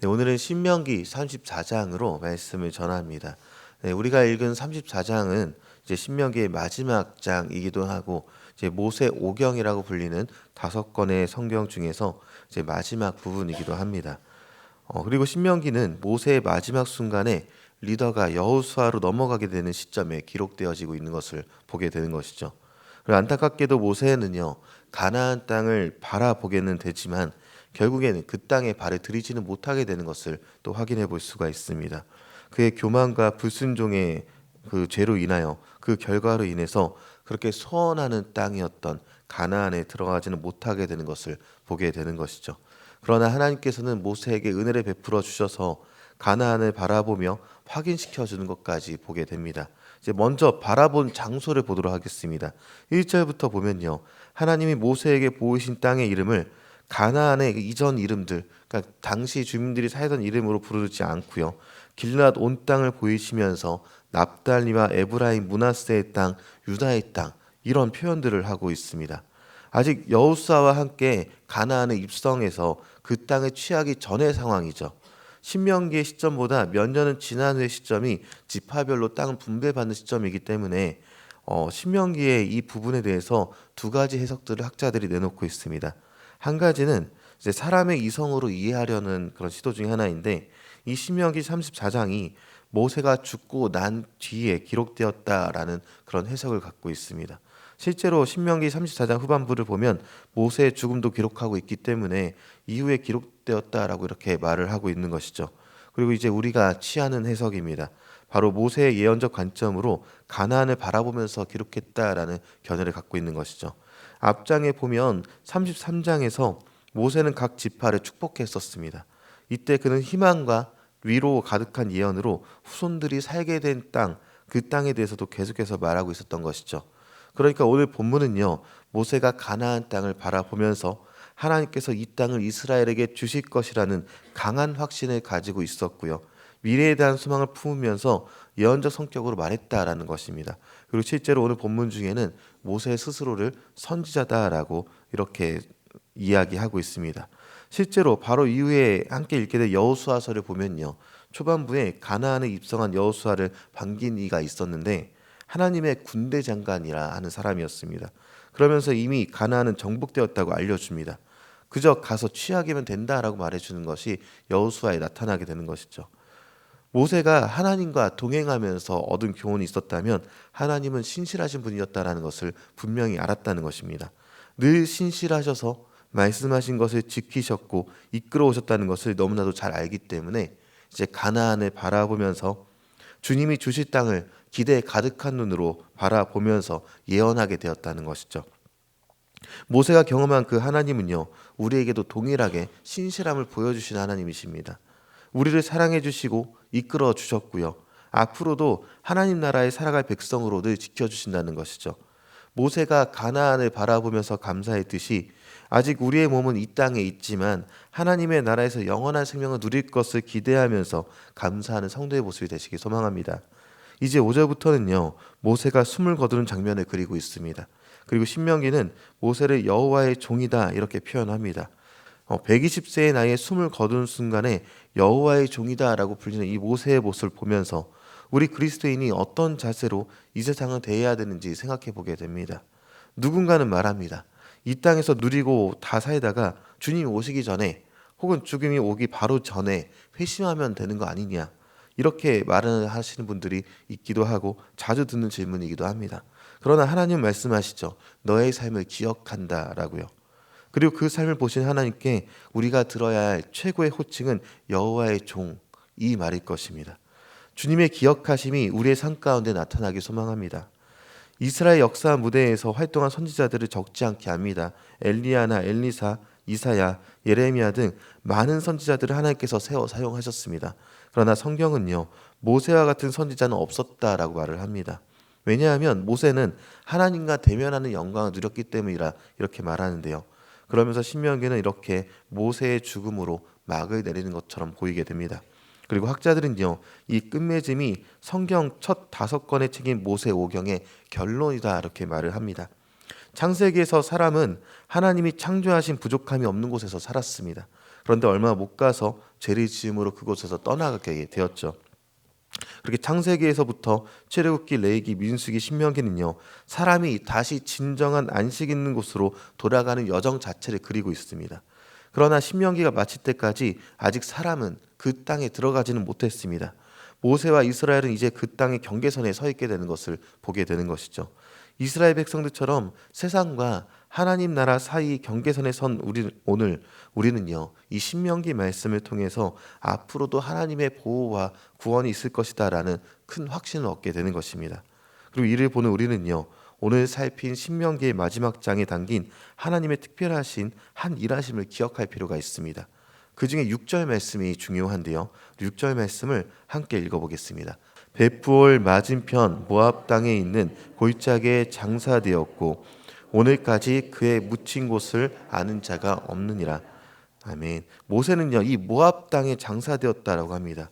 네, 오늘은 신명기 34장으로 말씀을 전합니다. 네, 우리가 읽은 34장은 이제 신명기의 마지막 장이기도 하고 이제 모세 오경이라고 불리는 5권의 성경 중에서 이제 마지막 부분이기도 합니다. 그리고 신명기는 모세의 마지막 순간에 리더가 여호수아로 넘어가게 되는 시점에 기록되어지고 있는 것을 보게 되는 것이죠. 그리고 안타깝게도 모세는요, 가나안 땅을 바라보게는 되지만 결국에는 그 땅에 발을 들이지는 못하게 되는 것을 또 확인해 볼 수가 있습니다. 그의 교만과 불순종의 그 죄로 인하여 그 결과로 인해서 그렇게 소원하는 땅이었던 가나안에 들어가지는 못하게 되는 것을 보게 되는 것이죠. 그러나 하나님께서는 모세에게 은혜를 베풀어 주셔서 가나안을 바라보며 확인시켜 주는 것까지 보게 됩니다. 이제 먼저 바라본 장소를 보도록 하겠습니다. 1절부터 보면요. 하나님이 모세에게 보이신 땅의 이름을 가나안의 이전 이름들, 그러니까 당시 주민들이 살던 이름으로 부르지 않고요. 길앗 온 땅을 보이시면서 납달리와 에브라임 므낫세의 땅, 유다의 땅 이런 표현들을 하고 있습니다. 아직 여호수아와 함께 가나안에 입성해서 그 땅을 취하기 전의 상황이죠. 신명기의 시점보다 몇 년은 지난 후의 시점이 지파별로 땅을 분배받는 시점이기 때문에 신명기의 이 부분에 대해서 두 가지 해석들을 학자들이 내놓고 있습니다. 한 가지는 이제 사람의 이성으로 이해하려는 그런 시도 중에 하나인데 이 신명기 34장이 모세가 죽고 난 뒤에 기록되었다라는 그런 해석을 갖고 있습니다. 실제로 신명기 34장 후반부를 보면 모세의 죽음도 기록하고 있기 때문에 이후에 기록되었다라고 이렇게 말을 하고 있는 것이죠. 그리고 이제 우리가 취하는 해석입니다. 바로 모세의 예언적 관점으로 가나안을 바라보면서 기록했다라는 견해를 갖고 있는 것이죠. 앞장에 보면 33장에서 모세는 각 지파를 축복했었습니다. 이때 그는 희망과 위로 가득한 예언으로 후손들이 살게 된 땅, 그 땅에 대해서도 계속해서 말하고 있었던 것이죠. 그러니까 오늘 본문은요, 모세가 가나안 땅을 바라보면서 하나님께서 이 땅을 이스라엘에게 주실 것이라는 강한 확신을 가지고 있었고요. 미래에 대한 소망을 품으면서 예언적 성격으로 말했다라는 것입니다. 그리고 실제로 오늘 본문 중에는 모세 스스로를 선지자다라고 이렇게 이야기하고 있습니다. 실제로 바로 이후에 함께 읽게 된 여호수아서를 보면요. 초반부에 가나안에 입성한 여호수아를 반긴 이가 있었는데 하나님의 군대 장관이라 하는 사람이었습니다. 그러면서 이미 가나안은 정복되었다고 알려줍니다. 그저 가서 취하기면 된다라고 말해주는 것이 여호수아에 나타나게 되는 것이죠. 모세가 하나님과 동행하면서 얻은 교훈이 있었다면 하나님은 신실하신 분이었다라는 것을 분명히 알았다는 것입니다. 늘 신실하셔서 말씀하신 것을 지키셨고 이끌어 오셨다는 것을 너무나도 잘 알기 때문에 이제 가나안을 바라보면서 주님이 주실 땅을 기대에 가득한 눈으로 바라보면서 예언하게 되었다는 것이죠. 모세가 경험한 그 하나님은요, 우리에게도 동일하게 신실함을 보여주시는 하나님이십니다. 우리를 사랑해 주시고 이끌어 주셨고요. 앞으로도 하나님 나라에 살아갈 백성으로 늘 지켜주신다는 것이죠. 모세가 가나안을 바라보면서 감사했듯이 아직 우리의 몸은 이 땅에 있지만 하나님의 나라에서 영원한 생명을 누릴 것을 기대하면서 감사하는 성도의 모습이 되시기 소망합니다. 이제 5절부터는요. 모세가 숨을 거두는 장면을 그리고 있습니다. 그리고 신명기는 모세를 여호와의 종이다 이렇게 표현합니다. 120세의 나이에 숨을 거둔 순간에 여호와의 종이다라고 불리는 이 모세의 모습을 보면서 우리 그리스도인이 어떤 자세로 이 세상을 대해야 되는지 생각해 보게 됩니다. 누군가는 말합니다. 이 땅에서 누리고 다 살다가 주님이 오시기 전에 혹은 죽음이 오기 바로 전에 회심하면 되는 거 아니냐 이렇게 말을 하시는 분들이 있기도 하고 자주 듣는 질문이기도 합니다. 그러나 하나님 말씀하시죠. 너의 삶을 기억한다라고요. 그리고 그 삶을 보신 하나님께 우리가 들어야 할 최고의 호칭은 여호와의 종, 이 말일 것입니다. 주님의 기억하심이 우리의 삶 가운데 나타나길 소망합니다. 이스라엘 역사 무대에서 활동한 선지자들을 적지 않게 합니다. 엘리야나 엘리사, 이사야, 예레미야 등 많은 선지자들을 하나님께서 세워 사용하셨습니다. 그러나 성경은요, 모세와 같은 선지자는 없었다라고 말을 합니다. 왜냐하면 모세는 하나님과 대면하는 영광을 누렸기 때문이라 이렇게 말하는데요. 그러면서 신명기는 이렇게 모세의 죽음으로 막을 내리는 것처럼 보이게 됩니다. 그리고 학자들은요, 이 끝맺음이 성경 첫 5권의 책인 모세 오경의 결론이다 이렇게 말을 합니다. 창세기에서 사람은 하나님이 창조하신 부족함이 없는 곳에서 살았습니다. 그런데 얼마 못 가서 죄를 지음으로 그곳에서 떠나가게 되었죠. 그렇게 창세기에서부터 출애굽기, 레위기, 민수기, 신명기는요, 사람이 다시 진정한 안식 있는 곳으로 돌아가는 여정 자체를 그리고 있습니다. 그러나 신명기가 마칠 때까지 아직 사람은 그 땅에 들어가지는 못했습니다. 모세와 이스라엘은 이제 그 땅의 경계선에 서 있게 되는 것을 보게 되는 것이죠. 이스라엘 백성들처럼 세상과 하나님 나라 사이 경계선에 선 오늘 우리는요, 이 신명기 말씀을 통해서 앞으로도 하나님의 보호와 구원이 있을 것이다라는 큰 확신을 얻게 되는 것입니다. 그리고 이를 보는 우리는요, 오늘 살핀 신명기의 마지막 장에 담긴 하나님의 특별하신 한 일하심을 기억할 필요가 있습니다. 그 중에 6절 말씀이 중요한데요. 6절 말씀을 함께 읽어보겠습니다. 베푸올 맞은편 모압 땅에 있는 골짜기에 장사되었고 오늘까지 그의 묻힌 곳을 아는 자가 없느니라. 아멘. 모세는요, 이 모압 땅에 장사되었다라고 합니다.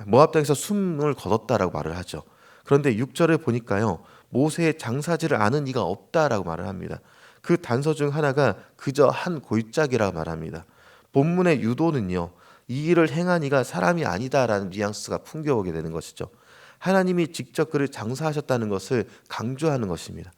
모압 땅에서 숨을 거뒀다라고 말을 하죠. 그런데 6절을 보니까요, 모세의 장사지를 아는 이가 없다라고 말을 합니다. 그 단서 중 하나가 그저 한 골짜기라고 말합니다. 본문의 유도는요, 이 일을 행한 이가 사람이 아니다라는 뉘앙스가 풍겨오게 되는 것이죠. 하나님이 직접 그를 장사하셨다는 것을 강조하는 것입니다.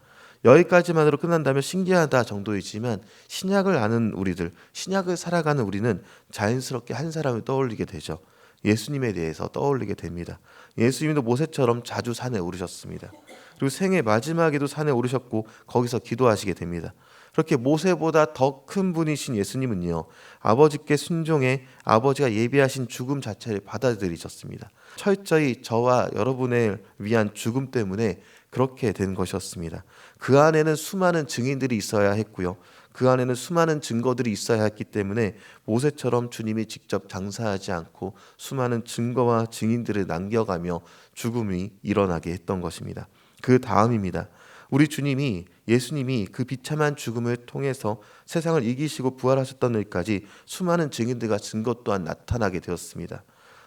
여기까지만으로 끝난다면 신기하다 정도이지만 신약을 아는 우리들, 신약을 살아가는 우리는 자연스럽게 한 사람을 떠올리게 되죠. 예수님에 대해서 떠올리게 됩니다. 예수님도 모세처럼 자주 산에 오르셨습니다. 그리고 생애 마지막에도 산에 오르셨고 거기서 기도하시게 됩니다. 그렇게 모세보다 더 큰 분이신 예수님은요, 아버지께 순종해 아버지가 예비하신 죽음 자체를 받아들이셨습니다. 철저히 저와 여러분을 위한 죽음 때문에 그렇게 된 것이었습니다. 그 안에는 수많은 증인들이 있어야 했고요, 그 안에는 수많은 증거들이 있어야 했기 때문에 모세처럼 주님이 직접 장사하지 않고 수많은 증거와 증인들을 남겨가며 죽음이 일어나게 했던 것입니다. 그 다음입니다. 우리 주님이, 예수님이 그 비참한 죽음을 통해서 세상을 이기시고 부활하셨던 일까지 수많은 증인들과 증거 또한 나타나게 되었습니다.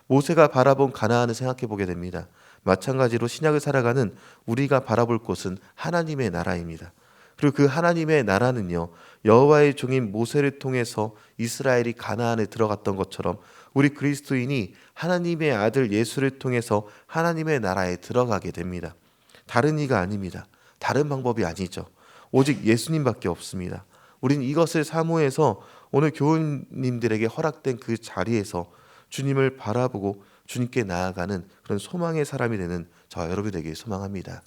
모세가 바라본 가나안을 생각해 보게 됩니다. 마찬가지로 신약을 살아가는 우리가 바라볼 곳은 하나님의 나라입니다. 그리고 그 하나님의 나라는요, 여호와의 종인 모세를 통해서 이스라엘이 가나안에 들어갔던 것처럼 우리 그리스도인이 하나님의 아들 예수를 통해서 하나님의 나라에 들어가게 됩니다. 다른 이가 아닙니다. 다른 방법이 아니죠. 오직 예수님밖에 없습니다. 우린 이것을 사모해서 오늘 교우님들에게 허락된 그 자리에서 주님을 바라보고 주님께 나아가는 그런 소망의 사람이 되는 저와 여러분이 되길 소망합니다.